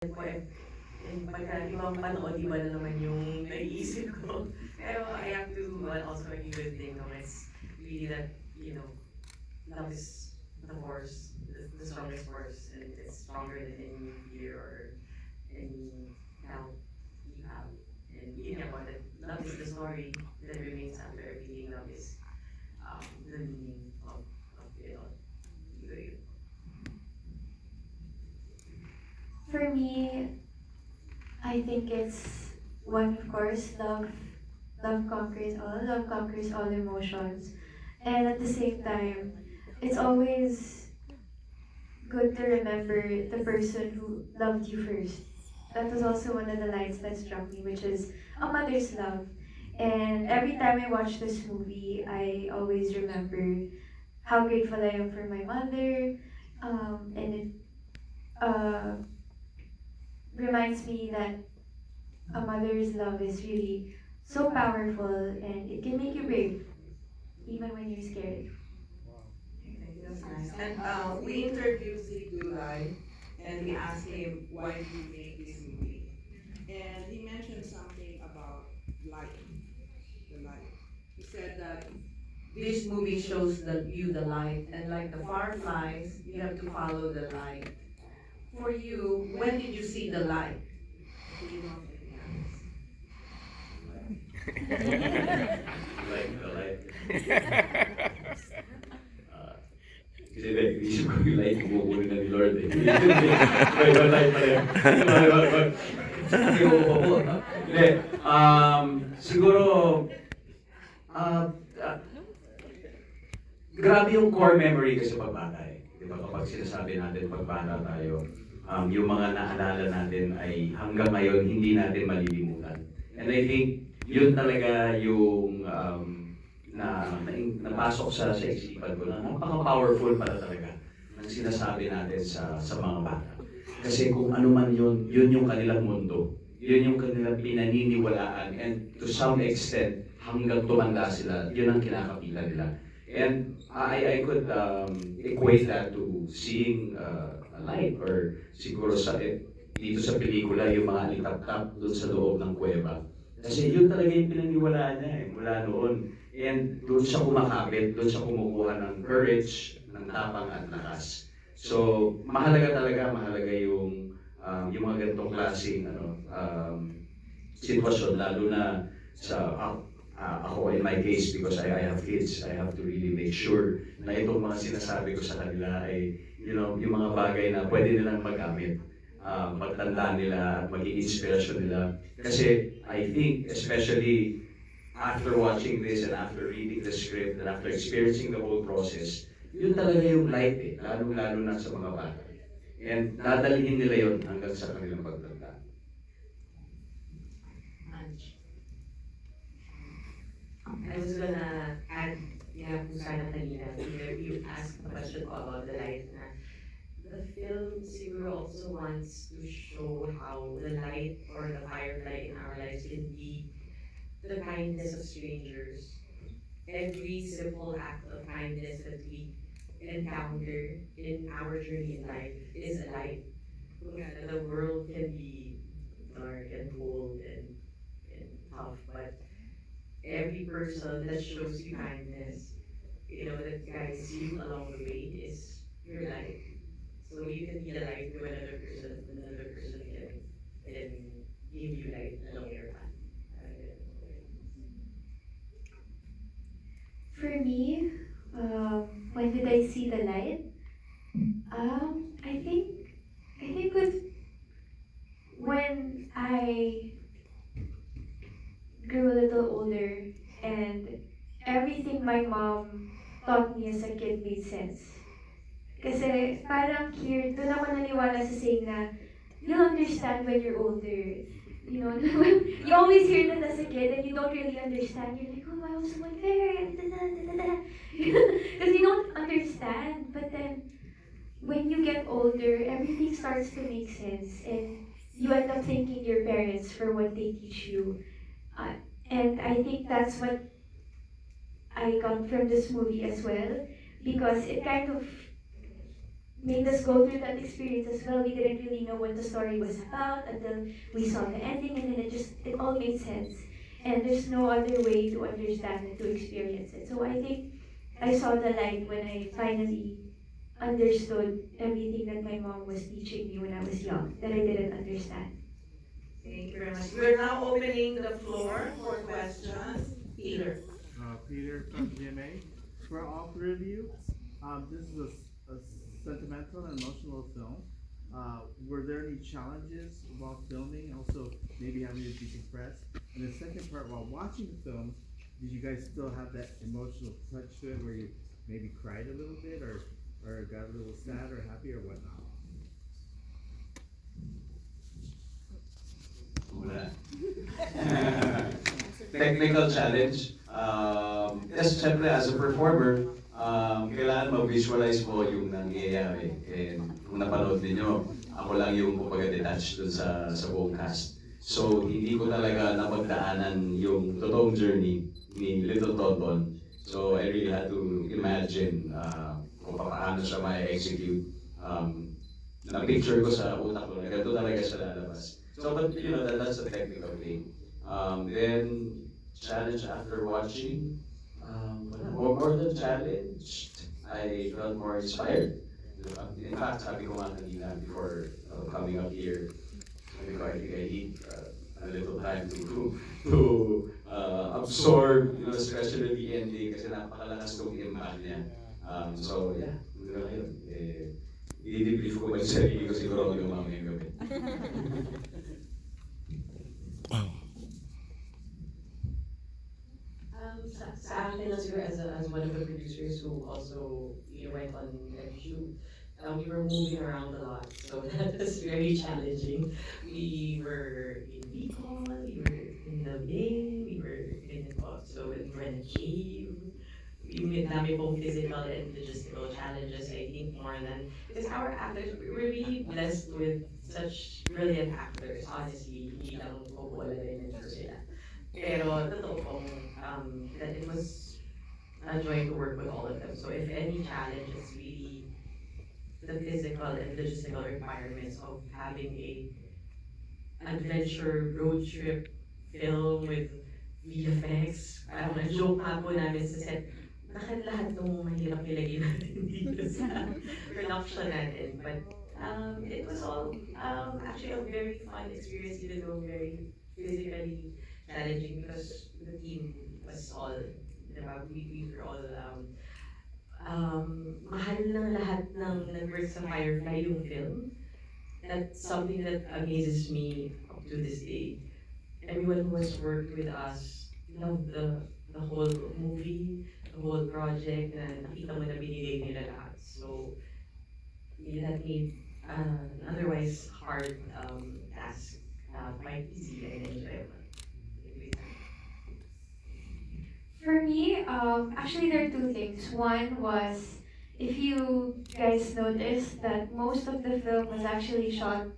po and pagka ibang panood, iba na naman yung naiisip ko. Pero I have to also agree with Dingdong. It's really that, love is the force, the strongest force, and it's stronger than any fear or any doubt you have. And yun nga po, that love is the story that remains after everything. Love is the meaning of it all. Yun. For me, I think it's one, of course, love conquers all emotions. And at the same time, it's always good to remember the person who loved you first. That was also one of the lines that struck me, which is a mother's love. And every time I watch this movie, I always remember how grateful I am for my mother. And it uh, reminds me that a mother's love is really so powerful and it can make you brave, even when you're scared. That's nice. And we interviewed Sig Dulay and we asked him why did he make this movie. And he mentioned something about light, the light. He said that This movie shows the light, and like the fireflies, you have to follow the light. For you, when did you see the light? you know Like the light. Kasi nag-isip ko yung light kumukunin na ni Lord eh. May iba light pa rin. Sige, oo. Hindi. Siguro, uh, uh, grabe yung core memory kasi pagbata eh. Di ba kapag sinasabi natin pagbata tayo, yung mga naalala natin ay hanggang ngayon hindi natin malilimutan. And I think yun talaga yung napasok sa isipan ko na napaka-powerful pala talaga ng sinasabi natin sa mga bata. Kasi kung ano man yun, yun yung kanilang mundo. Yun yung kanilang pinaniniwalaan and to some extent, hanggang tumanda sila, yun ang kinakapitan nila. And I could equate that to seeing a light or siguro dito sa pelikula yung mga alitap-tap doon sa loob ng kuweba. Kasi yun talaga yung pinaniwalaan niya mula noon. And doon siya kumakapit, doon siya kumukuha ng courage, ng tapang at lakas. So, mahalaga yung mga ganitong klaseng sitwasyon, lalo na sa ako in my case, because I have kids, I have to really make sure na itong mga sinasabi ko sa kanila ay, yung mga bagay na pwede nilang magamit. Pagtanda nila at maging inspirasyon nila. Kasi I think, especially after watching this and after reading the script and after experiencing the whole process, yun talaga yung light eh, lalo-lalo na sa mga bata. And dadalhin nila yun hanggang sa kanilang pagtanda. I was gonna add, kung sana kanina, you asked a question about the light na the film siguro also wants to show how the light or the firelight in our lives can be the kindness of strangers. Every simple act of kindness that we encounter in our journey in life is a light. The world can be dark and cold and tough, but every person that shows you kindness, that guides you along the way is your light. So you can be a light to another person can give you light along your path. For me, when did I see the light? I think when I grew a little older and everything my mom taught me as a kid made sense. Kasi parang here, doon ako naniwala sa saying na you'll understand when you're older. You know, you always hear that as a kid and you don't really understand. You're like, oh, I was someone fair, because you don't understand. But then, when you get older, everything starts to make sense, and you end up thanking your parents for what they teach you. And I think that's what I got from this movie as well, because it kind of made us go through that experience as well. We didn't really know what the story was about until we saw the ending, and then it all made sense. And there's no other way to understand it, to experience it. So I think I saw the light when I finally understood everything that my mom was teaching me when I was young that I didn't understand. Thank you very much. We're now opening the floor for questions. Peter. Peter from GMA. For all three of you, this is a sentimental and emotional film. Were there any challenges while filming? Also, maybe having to decompress. And the second part, while watching the film, did you guys still have that emotional touch to it, where you maybe cried a little bit, or got a little sad or happy or whatnot? Wala. Technical challenge. Yes, syempre as a performer, kailangan ma-visualize mo yung nangyayari. And kung napanood ninyo, ako lang yung kumbaga detached dun sa buong cast. So, hindi ko talaga napagdaanan yung totoong journey ni Little Toton. So, I really had to imagine kung paano siya ma-execute. Na-picture ko sa utak ko na ganito talaga siya lalabas. So, but you know, that's a technical thing. Then, challenge after watching, more than challenged, I felt more inspired. In fact, sabi ko nga kanina before coming up here, sabi ko, I think I need a little time to absorb, you know, especially the ending kasi napakalakas ng impact niya. So, yeah, yun lang yun. I-debrief ko ba yung sarili ko siguro hanggang mamayang gabi. Sa akin lang siguro as one of the producers who also went on every shoot, we were moving around a lot, so that was very challenging. We were in Bicol, we were in the Bay, we were we were in a cave. Yung dami pong physical and logistical challenges, I think, more than, because our actors, we're really blessed with such brilliant actors, honestly, hindi lang po wala rin ensure sila. Pero, totoo pong, that it was a joy to work with all of them. So if any challenge is really the physical and logistical requirements of having a adventure road trip film with VFX, parang na-joke nga po namin sa set, bakit lahat ng mahirap nilagay natin dito sa production natin. But it was all actually a very fun experience, even though very physically challenging because the team was all, diba, we were all, mahal ng lahat ng nag-work sa Firefly yung film. That's something that amazes me up to this day. Everyone who has worked with us loved the whole movie, the whole project, na nakita mo na binigay nila lahat. So, that made otherwise hard task quite easy and enjoyable. For me, actually there are two things. One was, if you guys noticed that most of the film was actually shot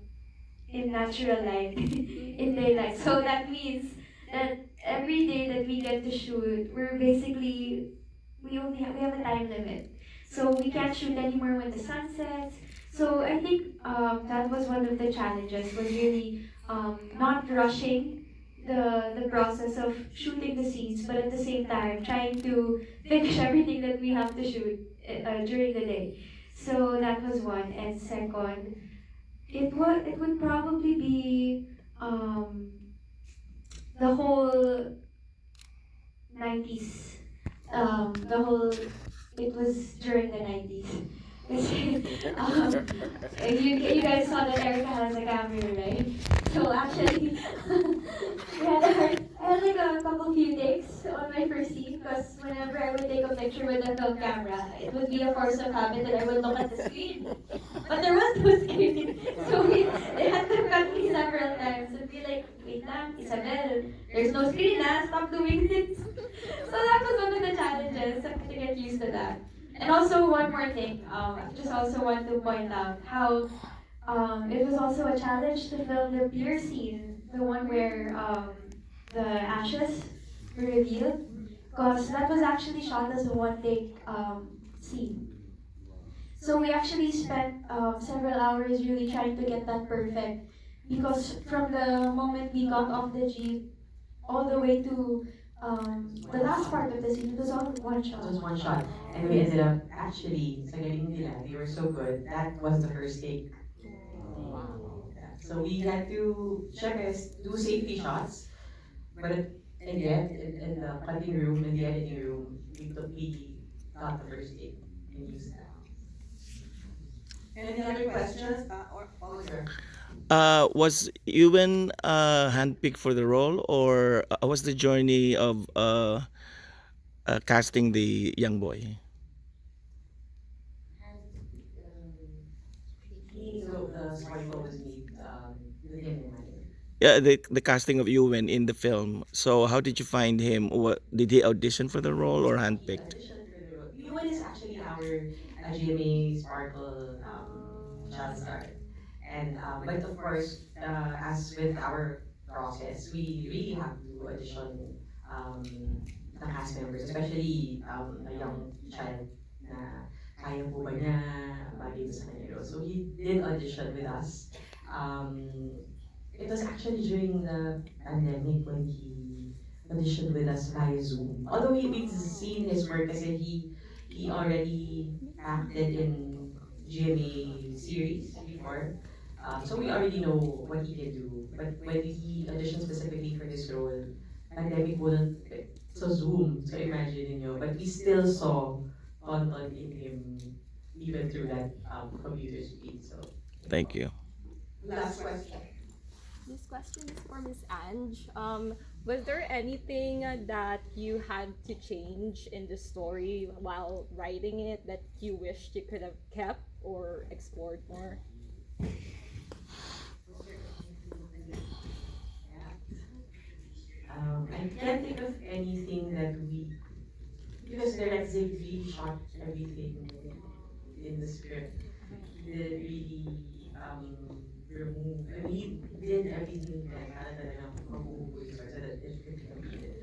in natural light, in daylight. So that means that every day that we get to shoot, we have a time limit. So we can't shoot anymore when the sun sets. So I think that was one of the challenges, was really not rushing the process of shooting the scenes, but at the same time trying to finish everything that we have to shoot during the day. So that was one. And second, it would probably be the whole 90s. It was during the 90s. You guys saw that Erica has a camera, right? So actually, I had like a couple few takes on my first scene, because whenever I would take a picture with the film camera, it would be a force of habit that I would look at the screen. But there was no screen, so they had to cut me several times and be like, wait lang, Isabel, there's no screen na, stop doing this. So that was one of the challenges. I had to get used to that. And also one more thing, I just also want to point out how it was also a challenge to film the beer scene, the one where the ashes were revealed, because that was actually shot as a one take scene. So we actually spent several hours really trying to get that perfect, because from the moment we got off the jeep all the way to the One last shot. part of the scene, it was all one It shot. was one shot. And we ended up, actually, sa galing nila, they were so good. That was the first take. Yeah. So we had to, syempre, do safety shots. But in the end, in the cutting room, in the editing room, we got the first take and used that. Any other questions? Or Oliver? Was Ewan handpicked for the role, or was the journey of casting the young boy? Meaning the story was made with him in mind. Yeah, the casting of Ewan in the film. So how did you find him? What did he audition for the role or He handpicked? auditioned for the role. Yuan is actually our GMA Sparkle child star. And but of course, as with our process, we really have to audition the cast members, especially a young child na kaya po ba niya bagay ito sa kanya role. So he did audition with us. Um, it was actually during the pandemic when he auditioned with us via Zoom. Although we've seen his work kasi he already acted in GMA series before. So we already know what he can do. But when he auditioned specifically for this role, pandemic wouldn't, so Zoom, so imagine nyo. But we still saw Tonton in him even through that computer screen. So Thank you. Last question. This question is for Miss Ange. Was there anything that you had to change in the story while writing it that you wished you could have kept or explored more? I can't think of anything that we, because the Red Zig really shot everything in the script. He didn't really remove, I mean, he did everything that para talagang mabubuo yung story so that it could be completed.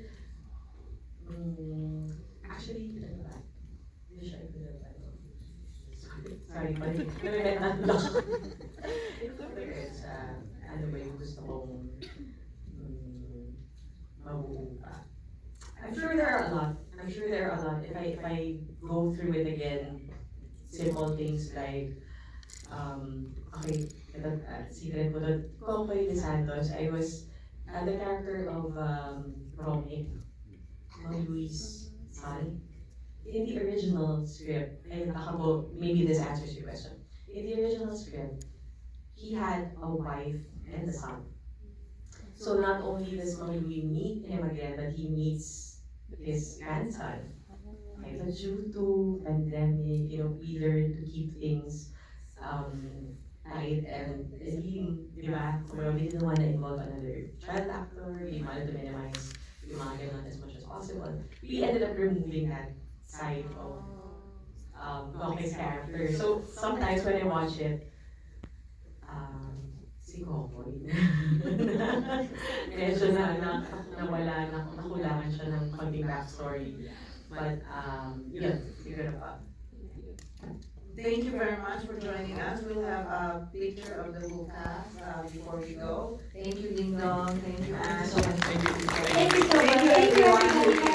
Actually, ano ba? Wish I could have, sorry, palimetan lang. It's, ano ba yung gusto kong mabuo pa. I'm sure there are a lot. I'm sure there are a lot. If I go through it again, simple things like, okay, ito, secret ko doon. Kokoy de Santos, I was the character of Romic, Louis' son. In the original script, and ako, maybe this answers your question. In the original script, he had a wife and a son. So not only does Louis meet him again, but he meets his grandson. Okay, so due to pandemic, we learned to keep things tight and hindi, di ba, kumbaga, we didn't want to involve another child actor, we wanted to minimize yung mga ganun as much as possible. We ended up removing that side of Gokai's character. So sometimes when I watch it, si Kokoy, medyo nawala, nakulangan siya ng konting backstory. But, yun, siguro pa. Thank you very much for joining us. We'll have a picture of the whole cast before we go. Thank you, Ding Dong. Thank you, Anne. So much. Thank you so much. Thank you, everyone.